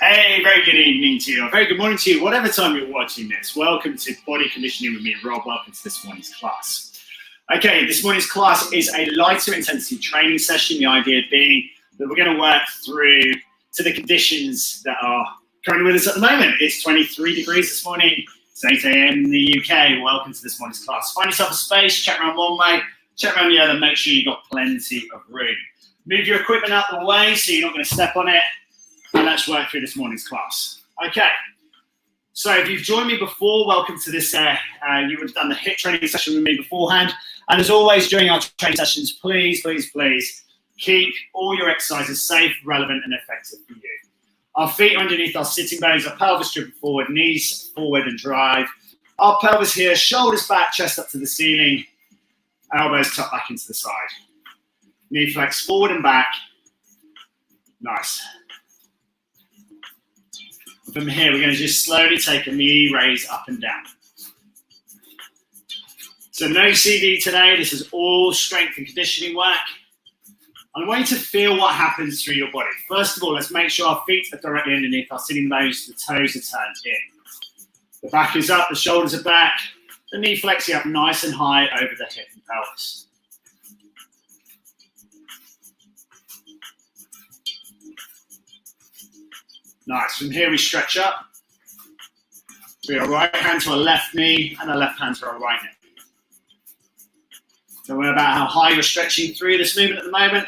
Hey, very good evening to you, or very good morning to you, whatever time you're watching this. Welcome to Body Conditioning with me, Rob. Welcome to this morning's class. Okay, this morning's class is a lighter intensity training session. The idea being that we're going to work through to the conditions that are currently with us at the moment. It's 23 degrees this morning. It's 8 a.m. in the UK. Welcome to this morning's class. Find yourself a space, chat around one way, chat around the other, make sure you've got plenty of room. Move your equipment out the way so you're not going to step on it. And let's work through this morning's class. Okay, so if you've joined me before, welcome to this. You would have done the HIIT training session with me beforehand. And as always, during our training sessions, please keep all your exercises safe, relevant, and effective for you. Our feet are underneath our sitting bones, our pelvis driven forward, knees forward and drive. Our pelvis here, shoulders back, chest up to the ceiling, elbows tucked back into the side. Knee flex forward and back. Nice. From here, we're going to just slowly take a knee raise up and down. So no CD today. This is all strength and conditioning work. I want you to feel what happens through your body. First of all, let's make sure our feet are directly underneath our sitting bones. The toes are turned in. The back is up. The shoulders are back. The knee flexing up nice and high over the hip and pelvis. Nice. From here, we stretch up. Bring our right hand to our left knee and our left hand to our right knee. Don't worry about how high you're stretching through this movement at the moment.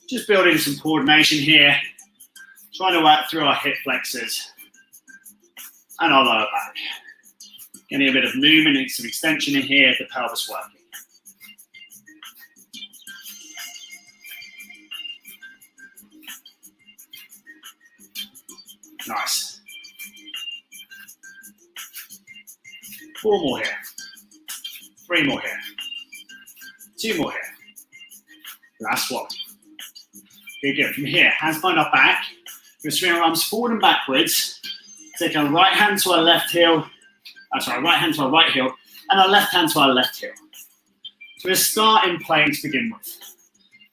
Just building some coordination here. Trying to work through our hip flexors and our lower back. Getting a bit of movement and some extension in here, the pelvis working. Nice. 4 more here. 3 more here. 2 more here. Last one. Good. From here, hands behind our back. We're going to swing our arms forward and backwards. Take our right hand to our left heel. Right hand to our right heel, and our left hand to our left heel. So we're starting plank to begin with.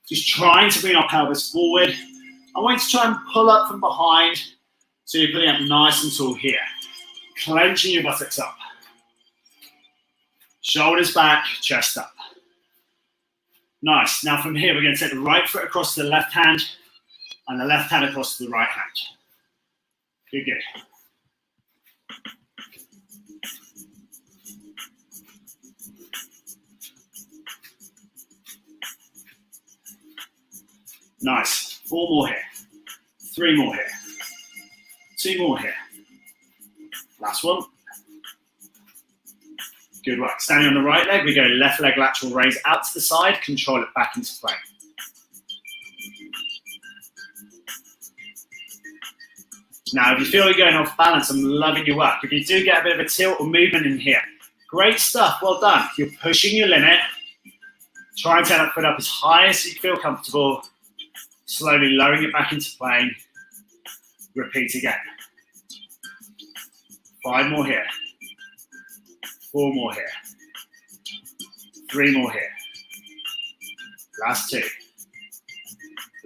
Just trying to bring our pelvis forward. I want you to try and pull up from behind. So you're putting up nice and tall here. Clenching your buttocks up. Shoulders back, chest up. Nice. Now from here, we're going to take the right foot across to the left hand and the left hand across to the right hand. Good. Nice. 4 more here. 3 more here. 2 more here. Last one. Good work. Standing on the right leg, we go left leg lateral raise out to the side, control it back into plank. Now, if you feel you're going off balance, I'm loving your work. If you do get a bit of a tilt or movement in here, great stuff, well done. You're pushing your limit. Try and turn that foot up as high as you feel comfortable. Slowly lowering it back into plank. Repeat again. 5 more here. 4 more here. 3 more here. Last 2.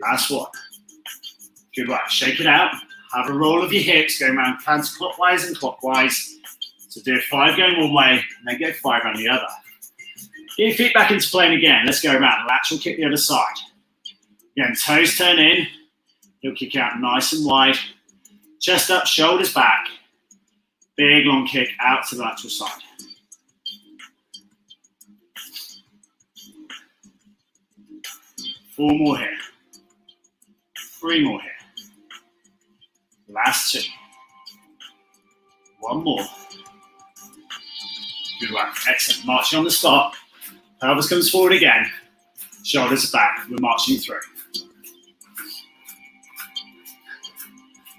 Last 1. Good work. Shake it out. Have a roll of your hips going around counterclockwise and clockwise. So do 5 going one way and then go 5 around the other. Get your feet back into plane again. Let's go around. Lateral kick the other side. Again, toes turn in. You'll kick out nice and wide. Chest up, shoulders back. Big long kick out to the lateral side. 4 more here. 3 more here. Last 2. 1 more. Good work. Excellent. Marching on the spot. Pelvis comes forward again. Shoulders back. We're marching through.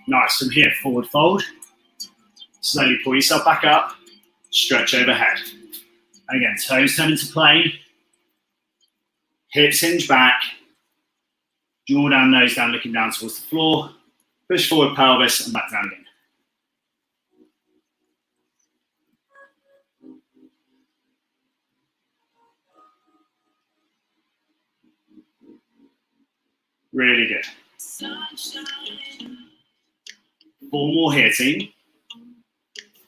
Nice. From here, forward fold. Slowly pull yourself back up. Stretch overhead. And again, toes turn into plane. Hips hinge back. Jaw down, nose down, looking down towards the floor. Push forward pelvis and back down again. Really good. 4 more here, team.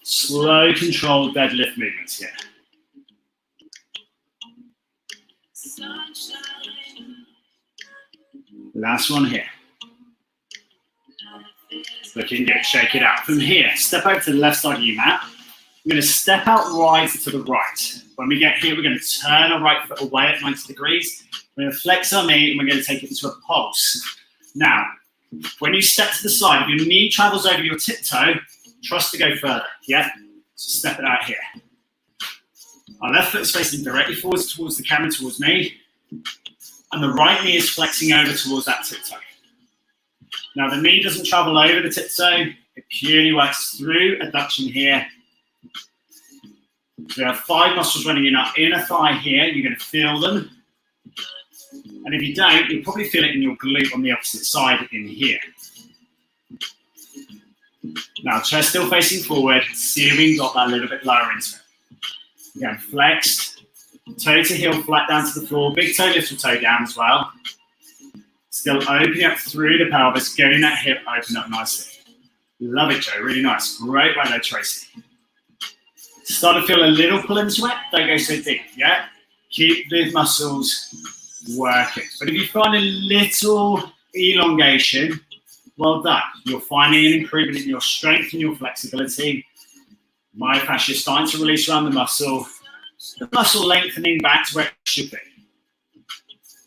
Slow, controlled deadlift movements here. Last one here. Looking good, shake it out. From here, step over to the left side of your mat. We're going to step out right to the right. When we get here, we're going to turn our right foot away at 90 degrees. We're going to flex our knee and we're going to take it into a pulse. Now, when you step to the side, if your knee travels over your tiptoe, trust to go further, yeah? So step it out here. Our left foot is facing directly forwards towards the camera, towards me. And the right knee is flexing over towards that tiptoe. Now, the knee doesn't travel over the tiptoe. It purely works through adduction here. So we have 5 muscles running in our inner thigh here. You're going to feel them. And if you don't, you'll probably feel it in your glute on the opposite side in here. Now, chest still facing forward. See if we can got that a little bit lower into it. Again, flexed. Toe to heel, flat down to the floor. Big toe, little toe down as well. Still opening up through the pelvis, getting that hip open up nicely. Love it, Joe. Really nice. Great right there, Tracy. Start to feel a little pull in sweat. Don't go so deep, yeah? Keep the muscles working. But if you find a little elongation, well done. You're finding an improvement in your strength and your flexibility. Myofascia is starting to release around the muscle lengthening back to where it should be.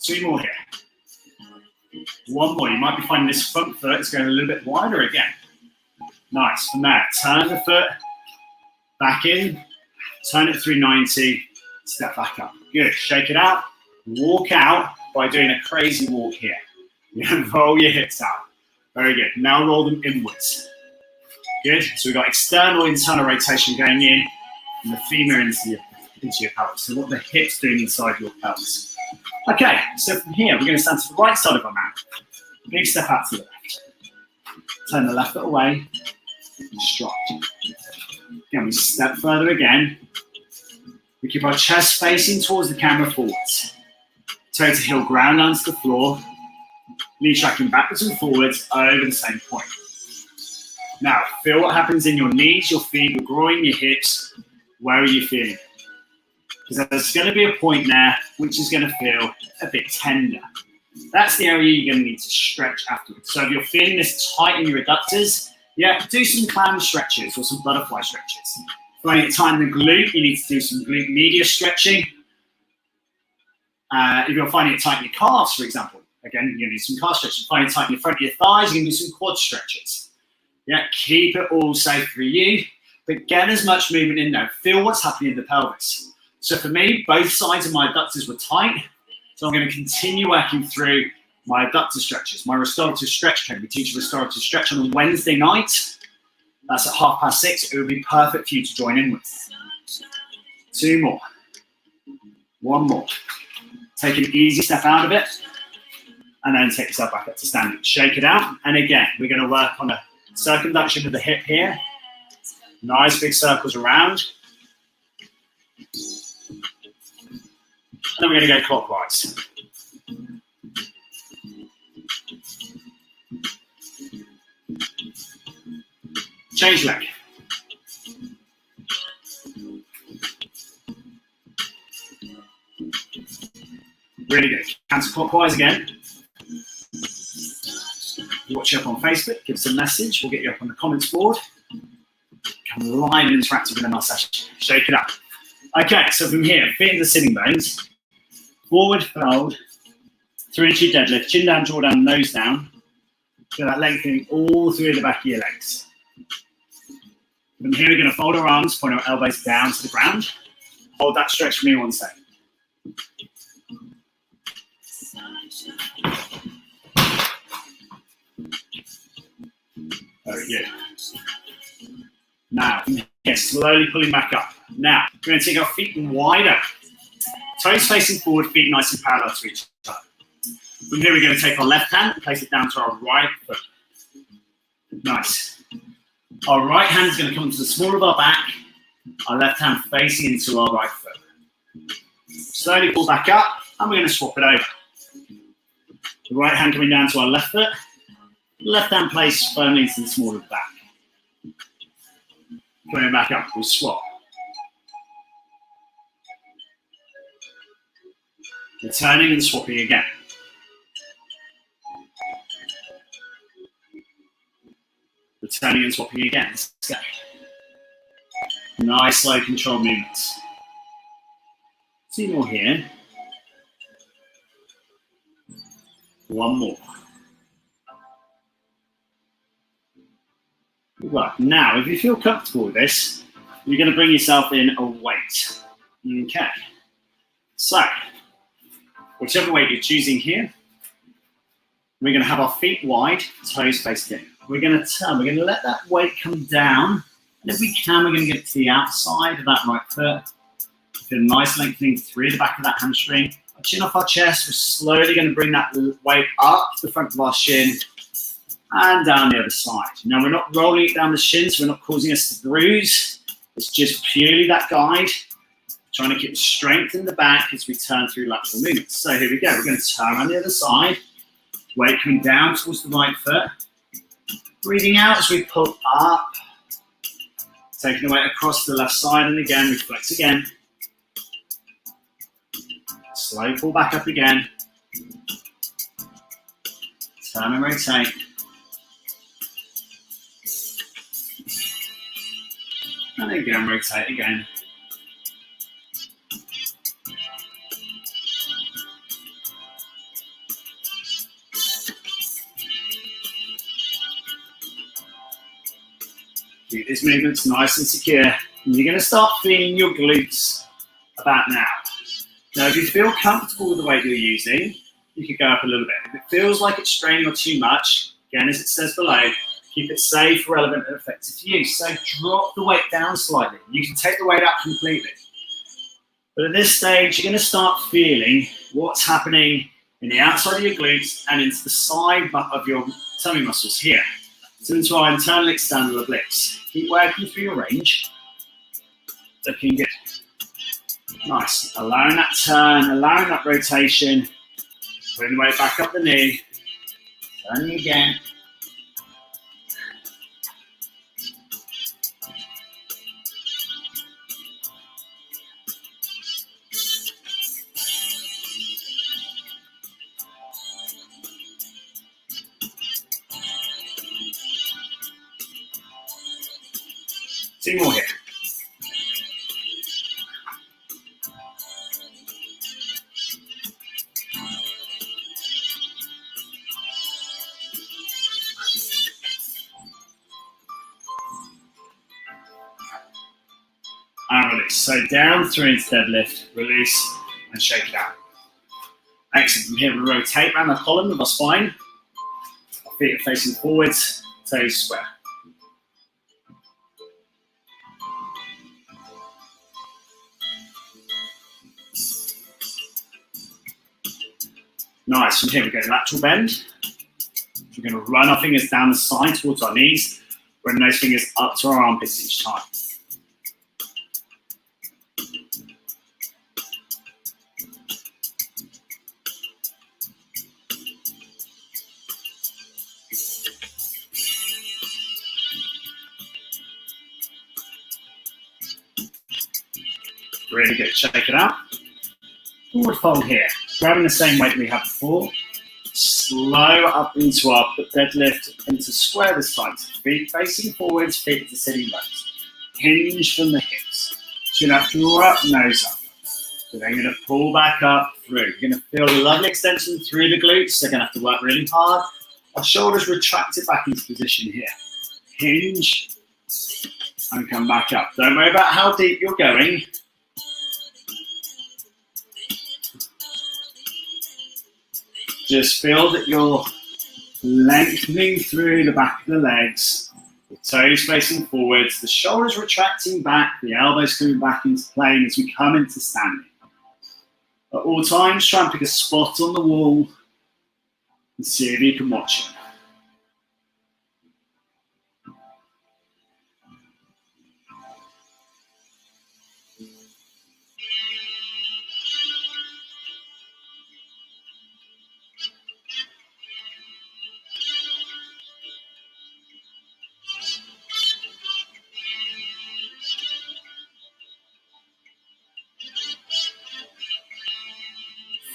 2 more here. 1 more. You might be finding this front foot is going a little bit wider again. Nice. From there, turn the foot back in, turn it through 90, step back up. Good. Shake it out. Walk out by doing a crazy walk here. Roll your hips out. Very good. Now roll them inwards. Good. So we've got external, internal rotation going in, and the femur into your pelvis. So what the hips doing inside your pelvis. Okay, so from here, we're going to stand to the right side of our mat. Big step out to the left. Turn the left foot away, and strike. Again, we step further again. We keep our chest facing towards the camera forwards. Toe to heel, ground down to the floor. Knee tracking backwards and forwards over the same point. Now, feel what happens in your knees, your feet, your groin, your hips. Where are you feeling it? Because there's going to be a point there which is going to feel a bit tender. That's the area you're going to need to stretch afterwards. So if you're feeling this tight in your adductors, yeah, do some clown stretches or some butterfly stretches. Finding it tight in the glute, you need to do some glute medius stretching. If you're finding it tight in your calves, for example, again, you're going to do some calf stretches. Finding it tight in the front of your thighs, you can do some quad stretches. Yeah, keep it all safe for you, but get as much movement in there. Feel what's happening in the pelvis. So for me, both sides of my adductors were tight. So I'm going to continue working through my adductor stretches, my restorative stretch training. We teach a restorative stretch on a Wednesday night. That's at 6:30. It would be perfect for you to join in with. 2 more. 1 more. Take an easy step out of it. And then take yourself back up to standing. Shake it out. And again, we're going to work on a circumduction of the hip here. Nice big circles around. And then we're going to go clockwise. Change leg. Really good. Counterclockwise again. Watch you up on Facebook. Give us a message. We'll get you up on the comments board. Come live and interactive within our session. Shake it up. Okay, so from here, feet into the sitting bones. Forward fold. 3-inch deadlift. Chin down, jaw down, nose down. So that lengthening all through the back of your legs. From here, we're going to fold our arms, point our elbows down to the ground. Hold that stretch for me 1 second. Very good. Now, from here, slowly pulling back up. Now, we're going to take our feet wider. Toes facing forward, feet nice and parallel to each other. From here, we're going to take our left hand and place it down to our right foot. Nice. Our right hand is going to come to the small of our back, our left hand facing into our right foot. Slowly pull back up, and we're going to swap it over. The right hand coming down to our left foot, left hand placed firmly into the small of the back. Coming back up, we'll swap. Returning and swapping again. Returning and swapping again. Let's go. Nice slow control movements. 2 more here. 1 more. Right, now if you feel comfortable with this, you're going to bring yourself in a weight. Okay. So, whichever weight you're choosing here, we're going to have our feet wide, toes faced in. We're going to turn, we're going to let that weight come down, and if we can, we're going to get it to the outside of that right foot. Feel nice lengthening through the back of that hamstring. Our chin off our chest, we're slowly going to bring that weight up the front of our shin and down the other side. Now, we're not rolling it down the shin, so we're not causing us to bruise. It's just purely that guide, trying to keep strength in the back as we turn through lateral movements. So here we go. We're going to turn on the other side. Weight coming down towards the right foot. Breathing out as we pull up. Taking the weight across the left side, and again, we flex again. Slow pull back up again. Turn and rotate. And again, rotate again. Keep these movements nice and secure. And you're going to start feeling your glutes about now. Now, if you feel comfortable with the weight you're using, you could go up a little bit. If it feels like it's straining or too much, again, as it says below, keep it safe, relevant, and effective to use. So drop the weight down slightly. You can take the weight up completely. But at this stage, you're going to start feeling what's happening in the outside of your glutes and into the side of your tummy muscles here. So into our internal external obliques. Keep working through your range. Looking good. Nice. Allowing that turn, allowing that rotation. Putting the weight back up the knee. Turning again. Two more here. And release. So down through into deadlift, release, and shake it out. Excellent. From here, we rotate around the column of our spine. Our feet are facing forwards, toes square. Nice. From here, we go lateral bend. We're going to run our fingers down the side towards our knees, bring those fingers up to our armpits each time. Really good. Shake it out. Forward fold here. Grabbing the same weight we had before. Slow up into our deadlift, into square this time. So feet facing forwards, feet to sitting bones. Hinge from the hips. Chin up, draw up, nose up. So then you're going to pull back up through. You're going to feel a lovely extension through the glutes. They're going to have to work really hard. Our shoulders retracted back into position here. Hinge and come back up. Don't worry about how deep you're going. Just feel that you're lengthening through the back of the legs, the toes facing forwards, the shoulders retracting back, the elbows coming back into plane as we come into standing. At all times, try and pick a spot on the wall and see if you can watch it.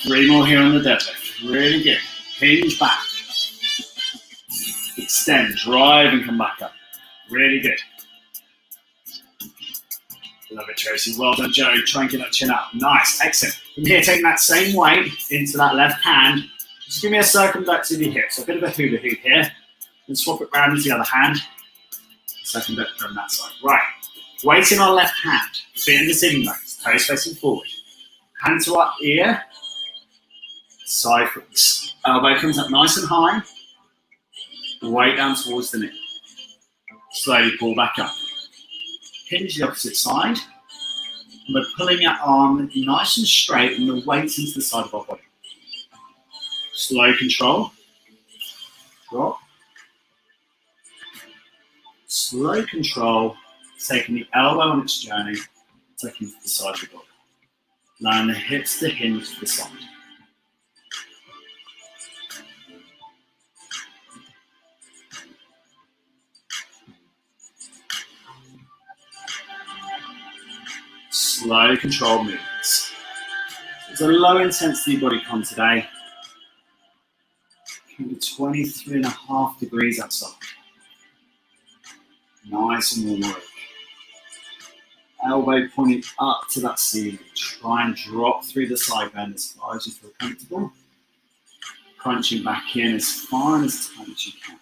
3 more here on the deadlift. Really good. Hinge back. Extend, drive, and come back up. Really good. Love it, Tracy. Well done, Joe. Try and get that chin up. Nice. Excellent. From here, taking that same weight into that left hand. Just give me a circumflex of your hips. So a bit of a hula hoop here. And swap it round into the other hand. Circumflex from that side. Right. Weight in our left hand. Feet in the sitting bones. Toes facing forward. Hand to our ear. Side hooks. Elbow comes up nice and high. Weight down towards the knee. Slowly pull back up. Hinge the opposite side. And we're pulling our arm nice and straight and the weight into the side of our body. Slow control. Drop. Slow control. Taking the elbow on its journey. Taking it to the side of the body. Allowing the hips to hinge to the side. Slow controlled movements. It's a low intensity body con today. Can be 23.5 degrees outside. Nice and warm. Elbow pointing up to that ceiling. Try and drop through the side bend as far as you feel comfortable. Crunching back in as far and as tight as you can.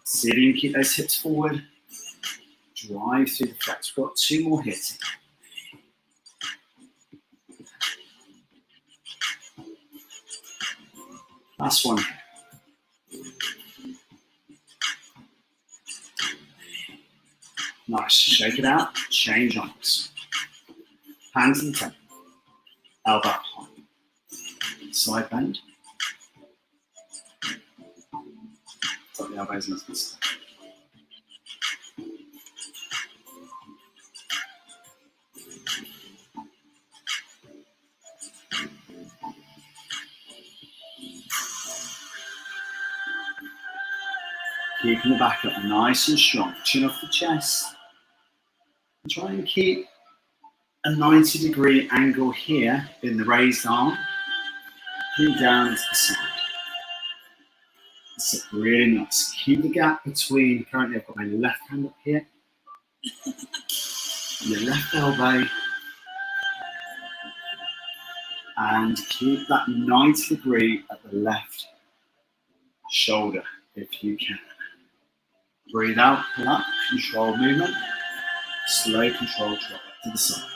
Sitting, keep those hips forward. Drive through the flex. We've got 2 more hits. Last one here. Nice. Shake it out. Change arms. Hands in the temple. Elbow high. Side bend. Tuck the elbows into the side. Keeping the back up nice and strong. Chin off the chest. And try and keep a 90-degree angle here in the raised arm. Pin down to the side. That's really nice. Keep the gap between, currently I've got my left hand up here. Your left elbow. And keep that 90-degree at the left shoulder if you can. Breathe out, pull up, control movement. Slow control, drop back to the side.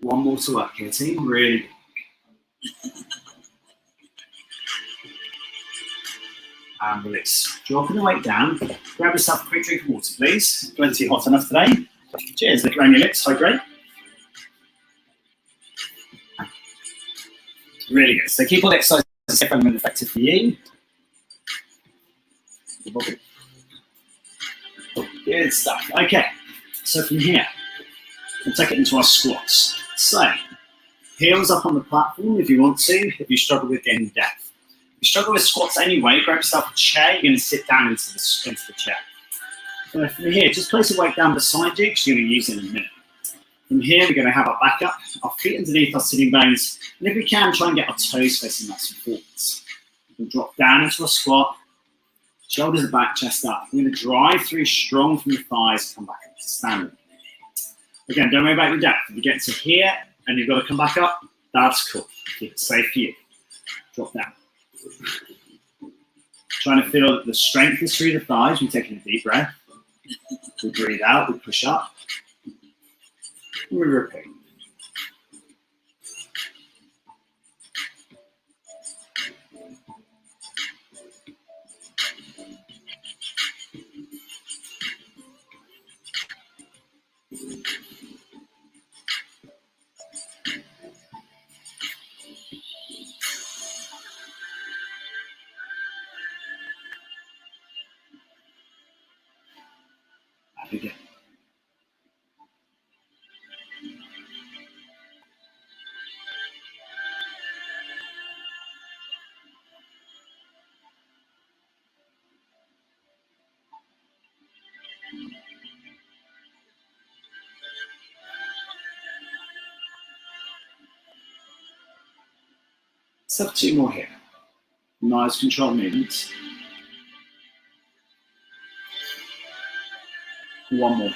One more to work here, team. Really good. And release. Dropping the weight down. Grab yourself a quick drink of water, please. Plenty hot enough today. Cheers. Lick around your lips. Hydrate. Really good. So keep all the exercises safe and effective for you. Good stuff. Okay, so from here, we'll take it into our squats. So, heels up on the platform if you want to, if you struggle with getting depth. If you struggle with squats anyway, grab yourself a chair, you're going to sit down into the chair. So from here, just place a weight down beside you because you're going to use it in a minute. From here, we're going to have our back up, our feet underneath our sitting bones, and if we can, try and get our toes facing nice and forwards. We'll drop down into a squat. Shoulders are back, chest up. We're going to drive through strong from the thighs, come back up to standing. Again, don't worry about your depth. If you get to here and you've got to come back up, that's cool. Keep it safe for you. Drop down. Trying to feel the strength is through the thighs. We're taking a deep breath. We breathe out, we push up. And we repeat. Again. Let's have 2 more here. Nice controlled movements. 1 more.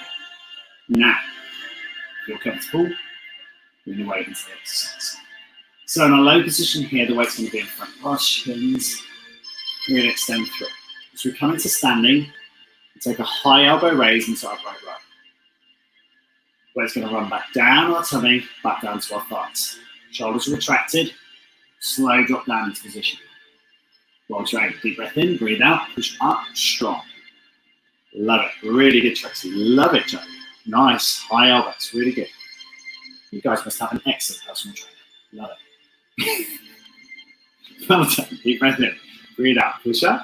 Now, if you're comfortable, bring the weight into the exercise. So in our low position here, the weight's going to be in front of our shins. We're going to extend through. As we come into standing, we take a high elbow raise into our right row. Weight's going to run back down our tummy, back down to our thighs. Shoulders are retracted. Slow drop down into position. Well trained. Deep breath in, breathe out, push up, strong. Love it. Really good, Tracy. Love it, Joe. Nice. High elbows. Really good. You guys must have an excellent personal trainer. Love it. Well done. Deep breath in. Breathe out. Push up.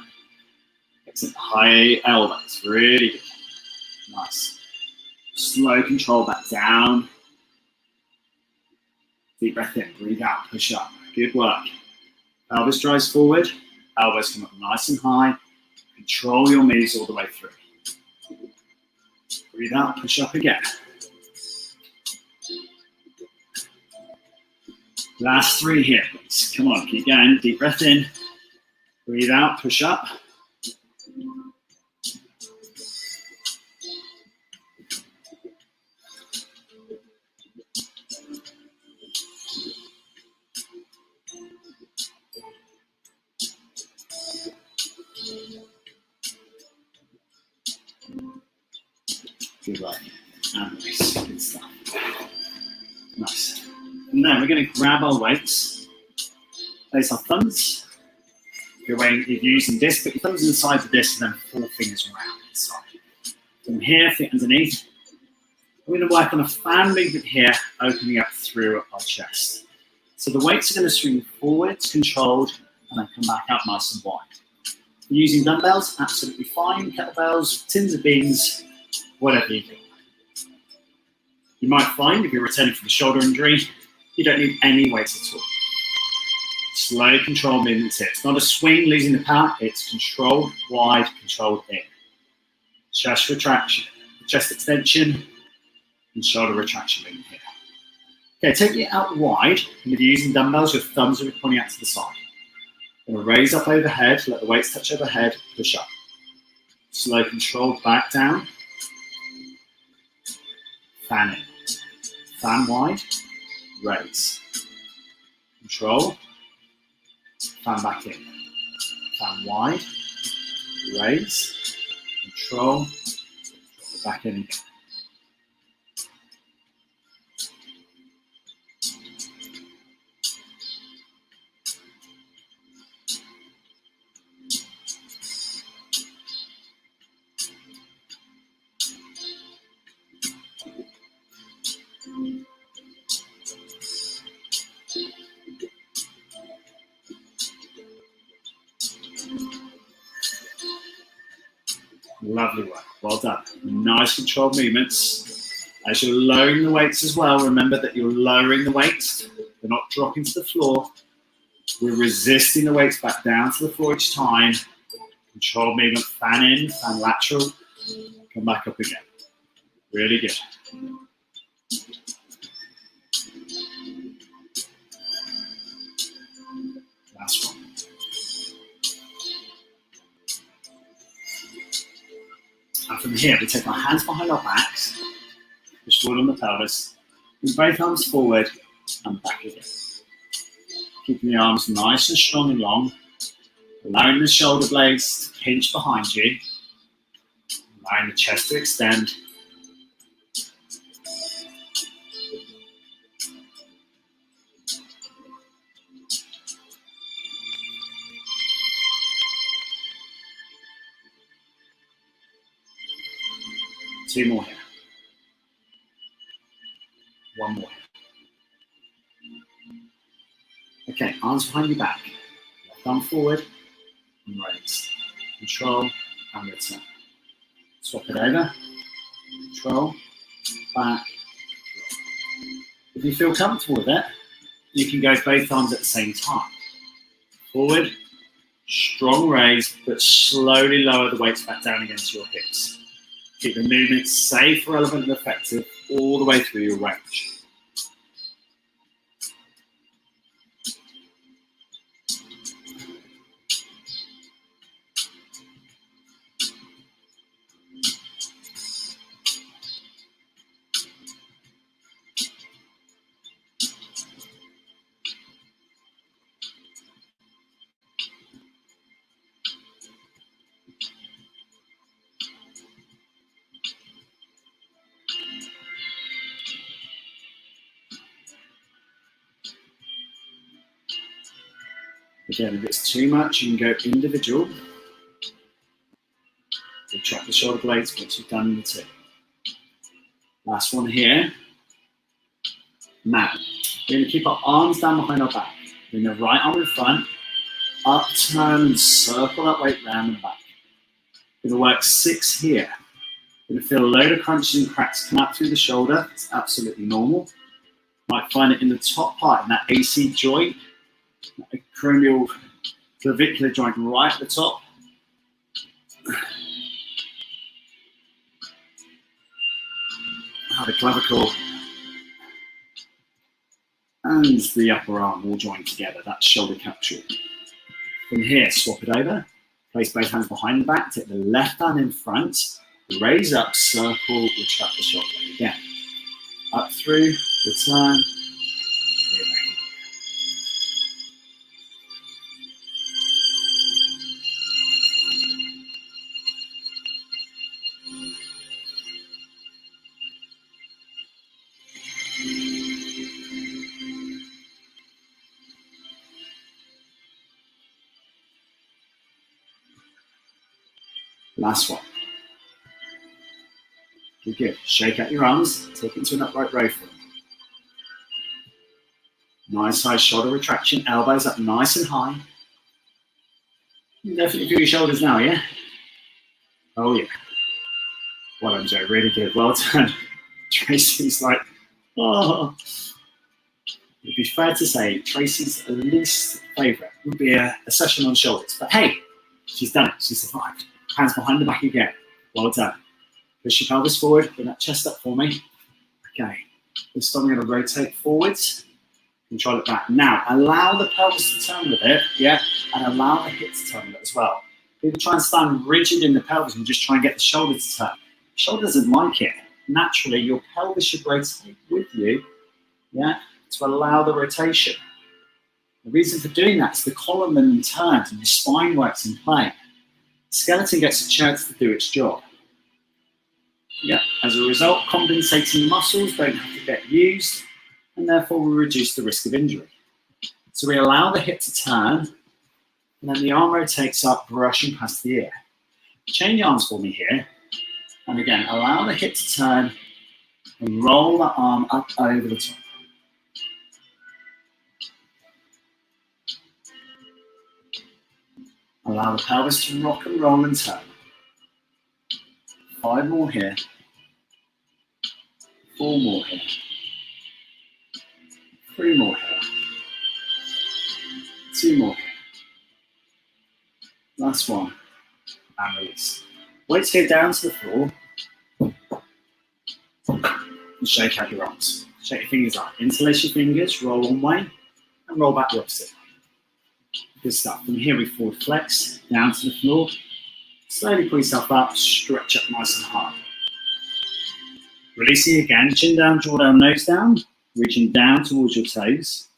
Excellent. High elbows. Really good. Nice. Slow control back down. Deep breath in. Breathe out. Push up. Good work. Pelvis drives forward. Elbows come up nice and high. Control your knees all the way through. Breathe out. Push up again. Last 3 here, please. Come on, keep going. Deep breath in. Breathe out, push up. Good work. And nice. Good stuff. Nice. And then we're going to grab our weights, place our thumbs. If you're using this, put your thumbs inside the disc and then 4 fingers around inside. From here, feet underneath. We're going to work on a fan movement here, opening up through our chest. So the weights are going to swing forwards, controlled, and then come back out nice and wide. If you're using dumbbells, absolutely fine. Kettlebells, tins of beans, whatever you do. You might find if you're returning from a shoulder injury, you don't need any weights at all. Slow controlled movements here. It's not a swing losing the power, it's controlled, wide, controlled in. Chest retraction, chest extension, and shoulder retraction movement here. Okay, take it out wide, and if you're using dumbbells, your thumbs will be pointing out to the side. Going to raise up overhead, let the weights touch overhead, push up. Slow controlled back down. Fan in. Fan wide, raise. Control. Fan back in. Fan wide, raise. Control. Back in again. Lovely work, well done. Nice controlled movements. As you're lowering the weights as well, remember that you're lowering the weights. They're not dropping to the floor. We're resisting the weights back down to the floor each time. Controlled movement, fan in, fan lateral. Come back up again. Really good. Last one. And from here, we take our hands behind our backs, push forward on the pelvis, bring both arms forward and back again. Keeping the arms nice and strong and long, allowing the shoulder blades to pinch behind you, allowing the chest to extend. Two more here. One more here. Okay, arms behind your back. Left arm forward and raise. Control and return. Swap it over. Control, back. If you feel comfortable with it, you can go both arms at the same time. Forward, strong raise, but slowly lower the weights back down against your hips. Keep the movement safe, relevant, and effective all the way through your range. Again, if it's too much, you can go individual. Retract the shoulder blades once you've done the two. Last one here. Now, we're going to keep our arms down behind our back. Bring the right arm in front, up, turn, and circle that weight round and back. We're going to work 6 here. You're going to feel a load of crunches and cracks come out through the shoulder. It's absolutely normal. Might find it in the top part, in that AC joint, that acromial clavicular joint right at the top. The clavicle and the upper arm all joined together, that's shoulder capsule. From here, swap it over, place both hands behind the back, take the left hand in front, raise up, circle, retract the shoulder blade again. Up through, return, last one. Good. Shake out your arms, take it into an upright row form. Nice high shoulder retraction, elbows up nice and high. You can definitely feel your shoulders now, yeah? Oh yeah. Well done, Joe, really good, well done. Tracy's like, oh. It'd be fair to say Tracy's least favourite would be a session on shoulders. But hey, she's done it, she's survived. Hands behind the back again, well done. Push your pelvis forward, bring that chest up for me. Okay, this time I'm going to rotate forwards, control it back. Now, allow the pelvis to turn with it, yeah, and allow the hip to turn with it as well. People try and stand rigid in the pelvis and just try and get the shoulder to turn. The shoulder doesn't like it. Naturally, your pelvis should rotate with you, yeah, to allow the rotation. The reason for doing that is the column then turns and your spine works in plane. The skeleton gets a chance to do its job. Yeah. As a result, compensating muscles don't have to get used, and therefore we reduce the risk of injury. So we allow the hip to turn, and then the arm rotates up, brushing past the ear. Chain the arms for me here, and again, allow the hip to turn, and roll the arm up over the top. Allow the pelvis to rock and roll and turn. 5 more here. 4 more here. 3 more here. 2 more here. Last one. And release. Weights go down to the floor. And shake out your arms. Shake your fingers up. Interlace your fingers, roll one way, and roll back the opposite. Good stuff. From here we forward flex, down to the floor. Slowly pull yourself up, stretch up nice and hard. Releasing again, chin down, jaw down, nose down, reaching down towards your toes.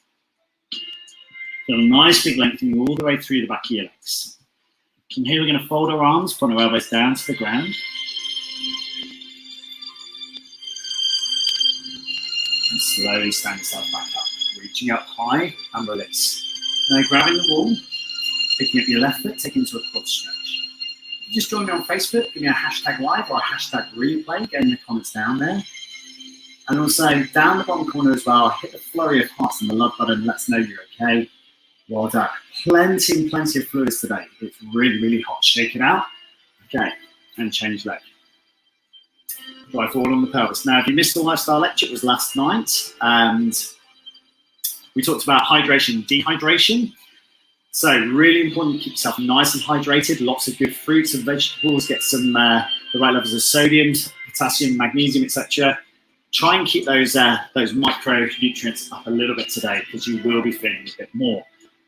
Feel a nice big lengthening all the way through the back of your legs. From here we're going to fold our arms, point our elbows down to the ground. And slowly stand yourself back up, reaching up high and release. Now grabbing the wall, picking up your left foot, taking into a quad stretch. If you just join me on Facebook, give me a hashtag live or a hashtag replay, get in the comments down there. And also down the bottom corner as well, hit the flurry of hearts and the love button, let us know you're okay. Well done. Plenty and plenty of fluids today. It's really, really hot. Shake it out. Okay, and change leg. Drive forward on the pelvis. Now, if you missed the lifestyle lecture, it was last night, and we talked about hydration and dehydration. So really important to keep yourself nice and hydrated. Lots of good fruits and vegetables. Get some the right levels of sodium, potassium, magnesium, etc. Try and keep those micronutrients up a little bit today because you will be feeling a bit more.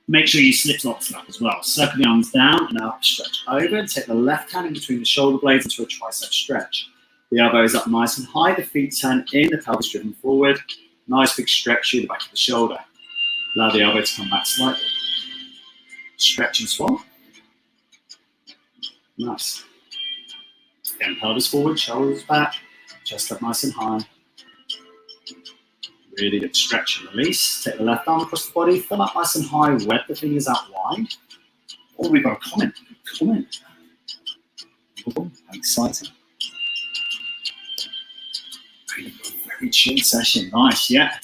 Make sure you slip lots up as well. Circle the arms down and up, stretch over. Take the left hand in between the shoulder blades into a tricep stretch. The elbows up nice and high. The feet turn in. The pelvis driven forward. Nice big stretch through the back of the shoulder. Allow the elbow to come back slightly. Stretch and swap. Nice. Again, pelvis forward, shoulders back, chest up nice and high. Really good stretch and release. Take the left arm across the body, thumb up nice and high, web the fingers out wide. Oh, we've got a comment. Oh, exciting. Very chill session. Nice, yeah.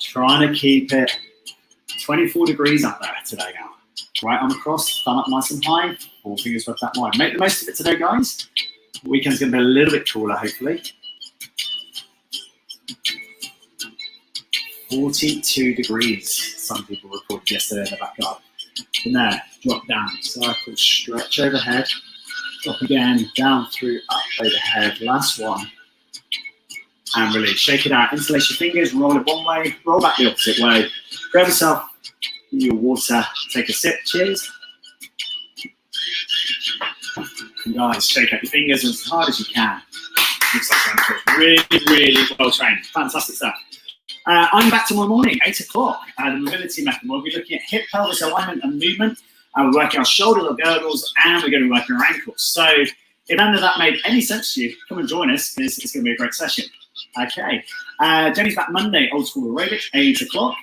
Trying to keep it 24 degrees out there today now. Right arm across, thumb up nice and high, 4 fingers webbed that wide. Make the most of it today, guys. The weekend's going to be a little bit cooler, hopefully. 42 degrees, some people reported yesterday in the backyard. From there, drop down, circle, stretch overhead, drop again, down through, up overhead, last one, and release. Shake it out, interlace your fingers, roll it one way, roll back the opposite way. Grab yourself your water, take a sip, cheers. And guys, shake out your fingers as hard as you can. Looks like really, really well trained. Fantastic stuff. I'm back tomorrow morning, 8 o'clock. The mobility method. We'll be looking at hip, pelvis alignment and movement. We're working on shoulders or girdles, and we're going to be working on ankles. So if none of that made any sense to you, come and join us, because it's going to be a great session. Okay. Jenny's back Monday, old school aerobic, 8 o'clock.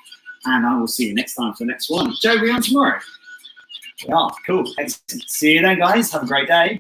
And I will see you next time for the next one. Joe, we on tomorrow? We are. Cool. Excellent. See you then, guys. Have a great day.